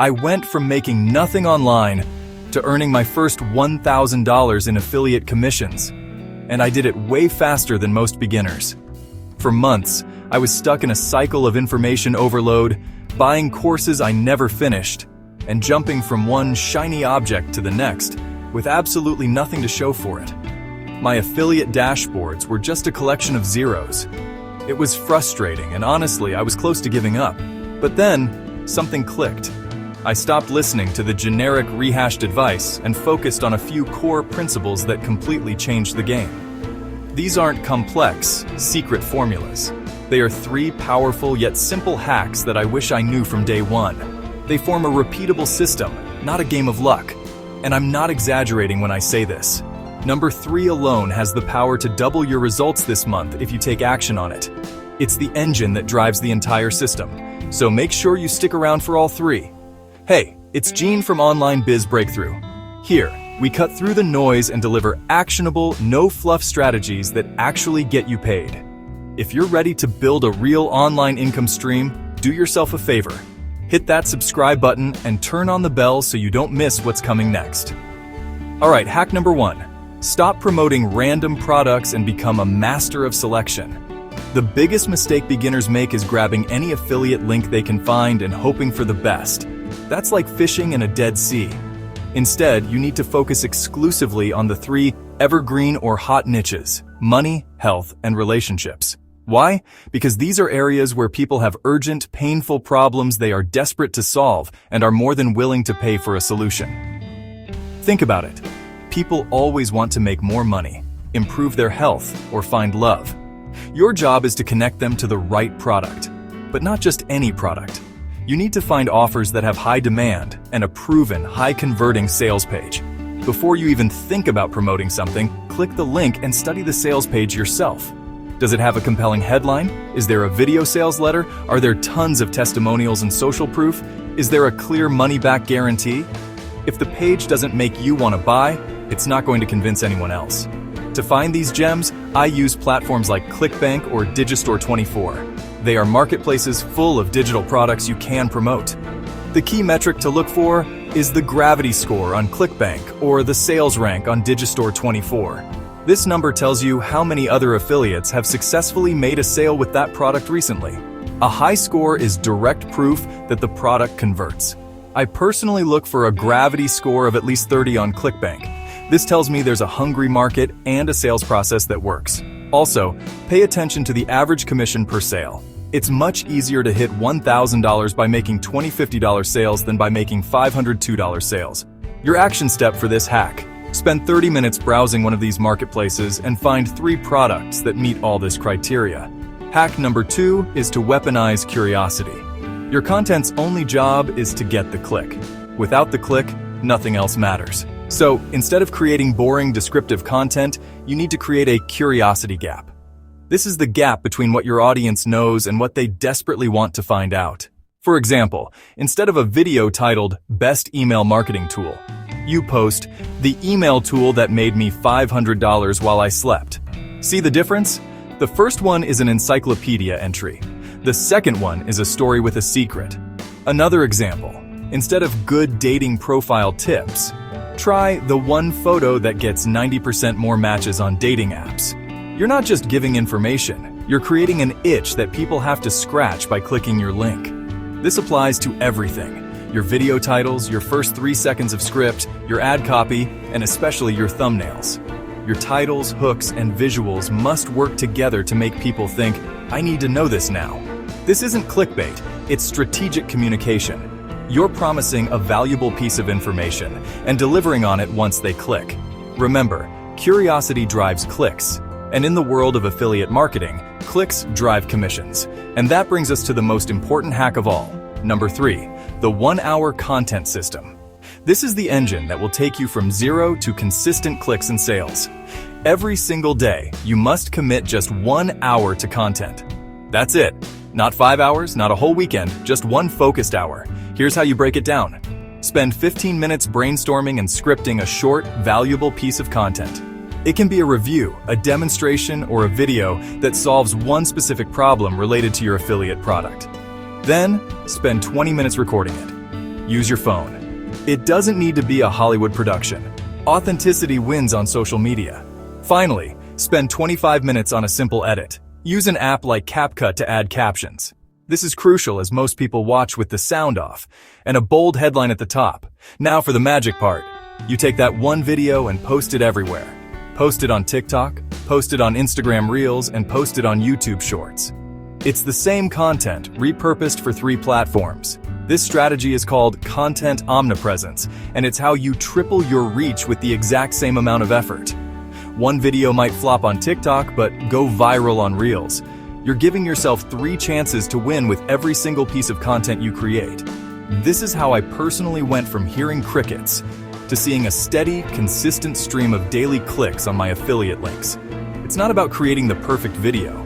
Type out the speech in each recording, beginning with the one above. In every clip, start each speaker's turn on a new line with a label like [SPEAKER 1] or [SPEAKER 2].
[SPEAKER 1] I went from making nothing online to earning my first $1,000 in affiliate commissions, and I did it way faster than most beginners. For months, I was stuck in a cycle of information overload, buying courses I never finished, and jumping from one shiny object to the next with absolutely nothing to show for it. My affiliate dashboards were just a collection of zeros. It was frustrating, and honestly, I was close to giving up. But then, something clicked. I stopped listening to the generic rehashed advice and focused on a few core principles that completely changed the game. These aren't complex, secret formulas. They are 3 powerful yet simple hacks that I wish I knew from day one. They form a repeatable system, not a game of luck. And I'm not exaggerating when I say this. Number 3 alone has the power to double your results this month if you take action on it. It's the engine that drives the entire system. So make sure you stick around for all 3. Hey, it's Gene from Online Biz Breakthrough. Here, we cut through the noise and deliver actionable, no-fluff strategies that actually get you paid. If you're ready to build a real online income stream, do yourself a favor. Hit that subscribe button and turn on the bell so you don't miss what's coming next. Alright, hack number 1. Stop promoting random products and become a master of selection. The biggest mistake beginners make is grabbing any affiliate link they can find and hoping for the best. That's like fishing in a dead sea. Instead, you need to focus exclusively on the 3 evergreen or hot niches: money, health, and relationships. Why? Because these are areas where people have urgent, painful problems they are desperate to solve and are more than willing to pay for a solution. Think about it. People always want to make more money, improve their health, or find love. Your job is to connect them to the right product, but not just any product. You need to find offers that have high demand and a proven, high-converting sales page. Before you even think about promoting something, click the link and study the sales page yourself. Does it have a compelling headline? Is there a video sales letter? Are there tons of testimonials and social proof? Is there a clear money-back guarantee? If the page doesn't make you want to buy, it's not going to convince anyone else. To find these gems, I use platforms like ClickBank or Digistore24. They are marketplaces full of digital products you can promote. The key metric to look for is the gravity score on ClickBank or the sales rank on Digistore24. This number tells you how many other affiliates have successfully made a sale with that product recently. A high score is direct proof that the product converts. I personally look for a gravity score of at least 30 on ClickBank. This tells me there's a hungry market and a sales process that works. Also, pay attention to the average commission per sale. It's much easier to hit $1,000 by making $20 $50 sales than by making $502 sales. Your action step for this hack: spend 30 minutes browsing one of these marketplaces and find 3 products that meet all this criteria. Hack number 2 is to weaponize curiosity. Your content's only job is to get the click. Without the click, nothing else matters. So, instead of creating boring, descriptive content, you need to create a curiosity gap. This is the gap between what your audience knows and what they desperately want to find out. For example, instead of a video titled "Best Email Marketing Tool," you post "The email tool that made me $500 while I slept." See the difference? The first one is an encyclopedia entry. The second one is a story with a secret. Another example: instead of "Good dating profile tips," try "The one photo that gets 90% more matches on dating apps." You're not just giving information, you're creating an itch that people have to scratch by clicking your link. This applies to everything: your video titles, your first 3 seconds of script, your ad copy, and especially your thumbnails. Your titles, hooks, and visuals must work together to make people think, "I need to know this now." This isn't clickbait, it's strategic communication. You're promising a valuable piece of information and delivering on it once they click. Remember, curiosity drives clicks. And in the world of affiliate marketing, clicks drive commissions. And that brings us to the most important hack of all. Number 3, the 1-hour content system. This is the engine that will take you from 0 to consistent clicks and sales. Every single day, you must commit just 1 hour to content. That's it. Not 5 hours, not a whole weekend, just 1 focused hour. Here's how you break it down. Spend 15 minutes brainstorming and scripting a short, valuable piece of content. It can be a review, a demonstration, or a video that solves one specific problem related to your affiliate product. Then, spend 20 minutes recording it. Use your phone. It doesn't need to be a Hollywood production. Authenticity wins on social media. Finally, spend 25 minutes on a simple edit. Use an app like CapCut to add captions. This is crucial as most people watch with the sound off, and a bold headline at the top. Now for the magic part. You take that one video and post it everywhere. Post it on TikTok, post it on Instagram Reels, and post it on YouTube Shorts. It's the same content, repurposed for 3 platforms. This strategy is called content omnipresence, and it's how you triple your reach with the exact same amount of effort. One video might flop on TikTok, but go viral on Reels. You're giving yourself 3 chances to win with every single piece of content you create. This is how I personally went from hearing crickets to seeing a steady, consistent stream of daily clicks on my affiliate links. It's not about creating the perfect video.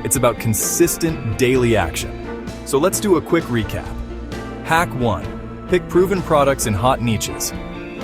[SPEAKER 1] It's about consistent daily action. So let's do a quick recap. Hack 1. Pick proven products in hot niches.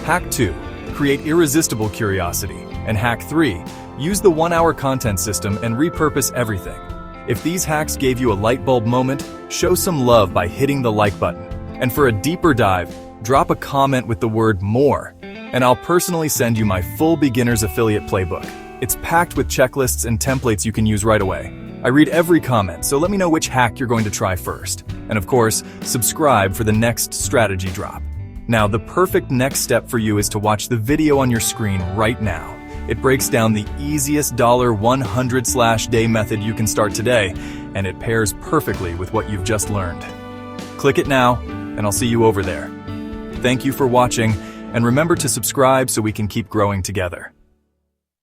[SPEAKER 1] Hack 2. Create irresistible curiosity. And Hack 3. Use the 1-hour content system and repurpose everything. If these hacks gave you a light bulb moment, show some love by hitting the like button. And for a deeper dive, drop a comment with the word "more," and I'll personally send you my full beginner's affiliate playbook. It's packed with checklists and templates you can use right away. I read every comment, so let me know which hack you're going to try first. And of course, subscribe for the next strategy drop. Now, the perfect next step for you is to watch the video on your screen right now. It breaks down the easiest $100/day method you can start today, and it pairs perfectly with what you've just learned. Click it now, and I'll see you over there. Thank you for watching, and remember to subscribe so we can keep growing together.